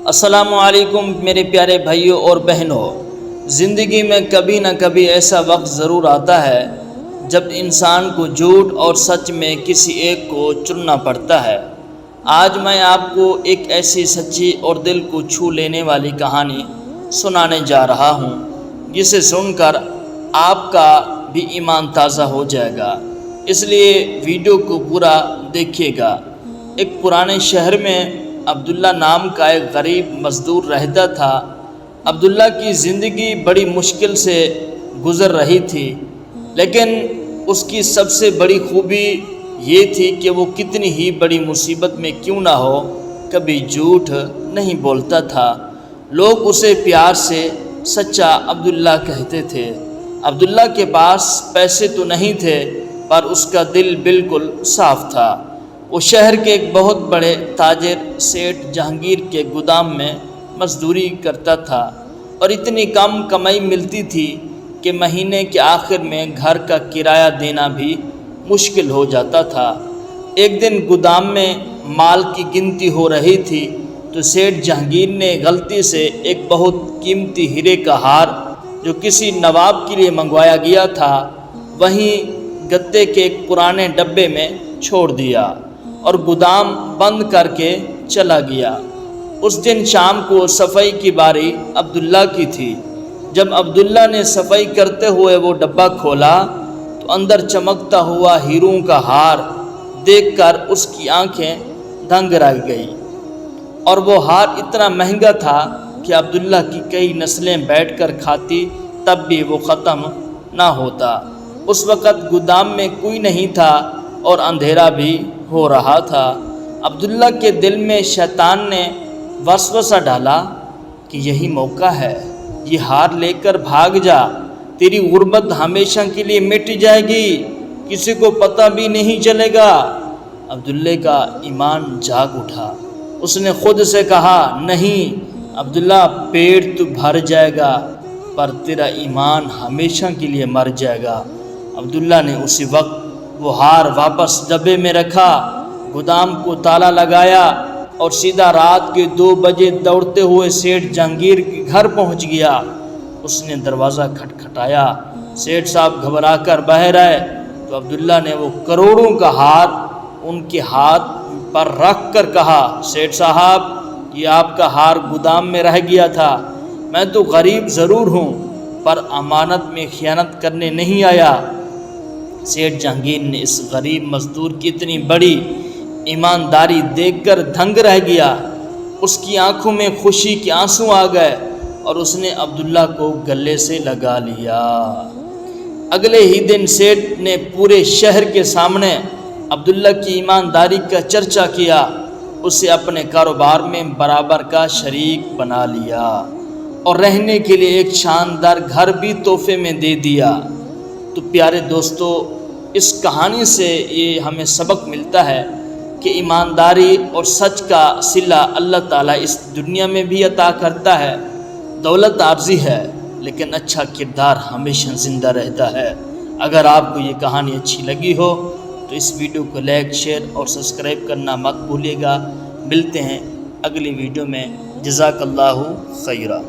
السلام علیکم میرے پیارے بھائیوں اور بہنوں۔ زندگی میں کبھی نہ کبھی ایسا وقت ضرور آتا ہے جب انسان کو جھوٹ اور سچ میں کسی ایک کو چننا پڑتا ہے۔ آج میں آپ کو ایک ایسی سچی اور دل کو چھو لینے والی کہانی سنانے جا رہا ہوں جسے سن کر آپ کا بھی ایمان تازہ ہو جائے گا، اس لیے ویڈیو کو پورا دیکھیے گا۔ ایک پرانے شہر میں عبداللہ نام کا ایک غریب مزدور رہتا تھا۔ عبداللہ کی زندگی بڑی مشکل سے گزر رہی تھی، لیکن اس کی سب سے بڑی خوبی یہ تھی کہ وہ کتنی ہی بڑی مصیبت میں کیوں نہ ہو کبھی جھوٹ نہیں بولتا تھا۔ لوگ اسے پیار سے سچا عبداللہ کہتے تھے۔ عبداللہ کے پاس پیسے تو نہیں تھے، پر اس کا دل بالکل صاف تھا۔ وہ شہر کے ایک بہت بڑے تاجر سیٹھ جہانگیر کے گودام میں مزدوری کرتا تھا، اور اتنی کم کمائی ملتی تھی کہ مہینے کے آخر میں گھر کا کرایہ دینا بھی مشکل ہو جاتا تھا۔ ایک دن گودام میں مال کی گنتی ہو رہی تھی تو سیٹھ جہانگیر نے غلطی سے ایک بہت قیمتی ہیرے کا ہار جو کسی نواب کے لیے منگوایا گیا تھا وہیں گتے کے ایک پرانے ڈبے میں چھوڑ دیا اور گودام بند کر کے چلا گیا۔ اس دن شام کو صفائی کی باری عبداللہ کی تھی۔ جب عبداللہ نے صفائی کرتے ہوئے وہ ڈبہ کھولا تو اندر چمکتا ہوا ہیروں کا ہار دیکھ کر اس کی آنکھیں دنگ رہ گئی، اور وہ ہار اتنا مہنگا تھا کہ عبداللہ کی کئی نسلیں بیٹھ کر کھاتی تب بھی وہ ختم نہ ہوتا۔ اس وقت گودام میں کوئی نہیں تھا اور اندھیرا بھی ہو رہا تھا۔ عبداللہ کے دل میں شیطان نے وسوسہ ڈالا کہ یہی موقع ہے، یہ ہار لے کر بھاگ جا، تیری غربت ہمیشہ کے لیے مٹ جائے گی، کسی کو پتہ بھی نہیں چلے گا۔ عبداللہ کا ایمان جاگ اٹھا۔ اس نے خود سے کہا، نہیں عبداللہ، پیٹ تو بھر جائے گا پر تیرا ایمان ہمیشہ کے لیے مر جائے گا۔ عبداللہ نے اسی وقت وہ ہار واپس ڈبے میں رکھا، گودام کو تالا لگایا اور سیدھا رات کے 2 بجے دوڑتے ہوئے سیٹھ جہانگیر کے گھر پہنچ گیا۔ اس نے دروازہ کھٹکھٹایا۔ سیٹھ صاحب گھبرا کر باہر آئے تو عبداللہ نے وہ کروڑوں کا ہار ان کے ہاتھ پر رکھ کر کہا، سیٹھ صاحب، یہ آپ کا ہار گودام میں رہ گیا تھا۔ میں تو غریب ضرور ہوں پر امانت میں خیانت کرنے نہیں آیا۔ سیٹھ جہانگیر نے اس غریب مزدور کی اتنی بڑی ایمانداری دیکھ کر دنگ رہ گیا۔ اس کی آنکھوں میں خوشی کے آنسو آ گئے اور اس نے عبداللہ کو گلے سے لگا لیا۔ اگلے ہی دن سیٹھ نے پورے شہر کے سامنے عبداللہ کی ایمانداری کا چرچا کیا، اسے اپنے کاروبار میں برابر کا شریک بنا لیا اور رہنے کے لیے ایک شاندار گھر بھی تحفے میں دے دیا۔ تو پیارے دوستو، اس کہانی سے یہ ہمیں سبق ملتا ہے کہ ایمانداری اور سچ کا صلہ اللہ تعالیٰ اس دنیا میں بھی عطا کرتا ہے۔ دولت عارضی ہے لیکن اچھا کردار ہمیشہ زندہ رہتا ہے۔ اگر آپ کو یہ کہانی اچھی لگی ہو تو اس ویڈیو کو لائک، شیئر اور سبسکرائب کرنا مت بھولیے گا۔ ملتے ہیں اگلی ویڈیو میں۔ جزاک اللہ خیرہ۔